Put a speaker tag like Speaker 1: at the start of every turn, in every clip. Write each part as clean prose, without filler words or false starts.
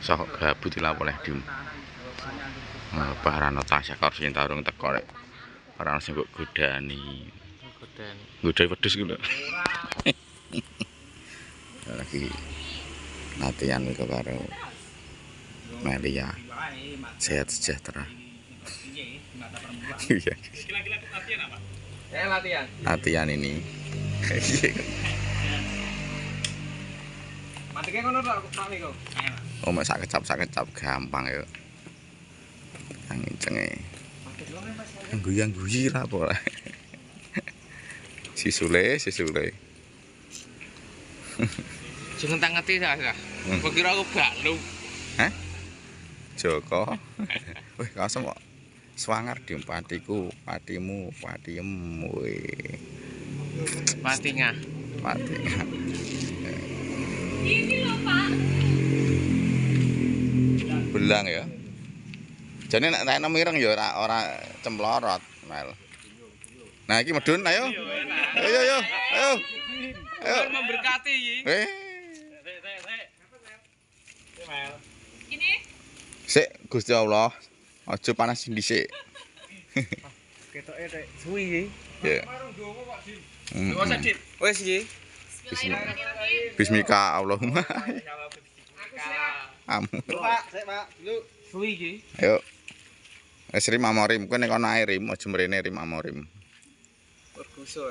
Speaker 1: Sok gabut lah boleh di Parano Tasya sing tarung teko rek. Ora sing kok godani. Godani wedhus ku lho. Lagi latihan itu karo Melia. Sehat sejahtera. Iya.
Speaker 2: Latihan.
Speaker 1: Latihan ini.
Speaker 2: Matike ngono tok Pak niku.
Speaker 1: Oh, sak kecap gampang ya. Kencenge. Guyang-guyi ra apa. Sisule.
Speaker 2: Jangan tak ngerti dah. Kok kira aku balu.
Speaker 1: Hah? Joko. Wih, kasem kok. Swanger di patiku, patimu, patiem. Wih.
Speaker 2: Patingah.
Speaker 1: Patingah.
Speaker 3: Ini loh Pak.
Speaker 1: Belang ya. Jane nek ana mireng ya ora cemplorot, Mel. Nah, iki medun ayo. Ayo.
Speaker 2: Memberkati iki.
Speaker 3: Gini.
Speaker 1: Sik Gusti Allah, aja panas dhisik.
Speaker 2: Ketoke tek suwi iki.
Speaker 1: Ya.
Speaker 2: Wes Dit. Wes iki.
Speaker 3: Bismillahirrahmanirrahim.
Speaker 1: Bismika Allahumma. Amu.
Speaker 2: Pak, sik Pak. Dulu suwi iki.
Speaker 1: Ayo. Wis rim amorim, kowe nek ana ae rim, aja mrene rim amorim.
Speaker 2: Pergusur.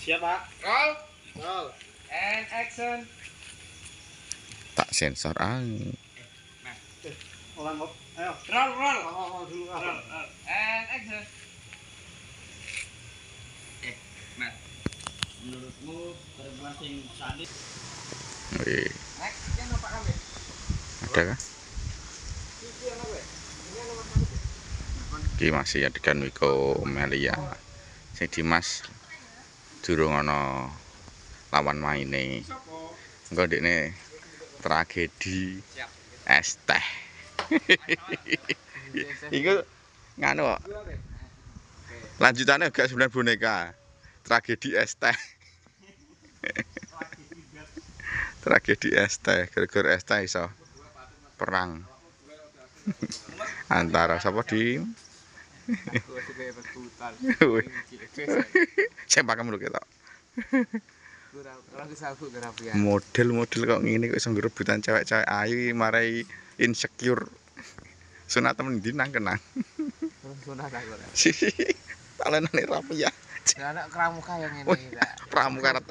Speaker 2: Siap, Pak. Roll. And action.
Speaker 1: Tak sensor ah.
Speaker 2: Ulang, ayo. Roll. Dulu. Roll. And action. Mas. Menurutmu perempuan sing sadis?
Speaker 1: Wih,
Speaker 2: Next, yang apa kami?
Speaker 1: ada kah? Iki masih adegan Wiko Melia. Sing Dimas durung ana lawan maine. Engko ndekne tragedi es teh. Iku nganu kok. Lanjutannya gak sebenarnya boneka. Tragedi es teh. Tragedi es teh, gara-gara es teh iso perang antara sapa di saya pakai mulu ketok. Model-model kok ngene kok iso ngrebutan cewek-cewek ayu marai insecure. Sunat temen ndi nang kenang.
Speaker 2: Sunah tak ora.
Speaker 1: Talenane rapi ya.
Speaker 2: Anak pramuka yang ini
Speaker 1: Pramuka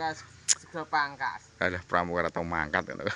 Speaker 2: segera pangkas.
Speaker 1: Alah pramuka tau mangkat ngono.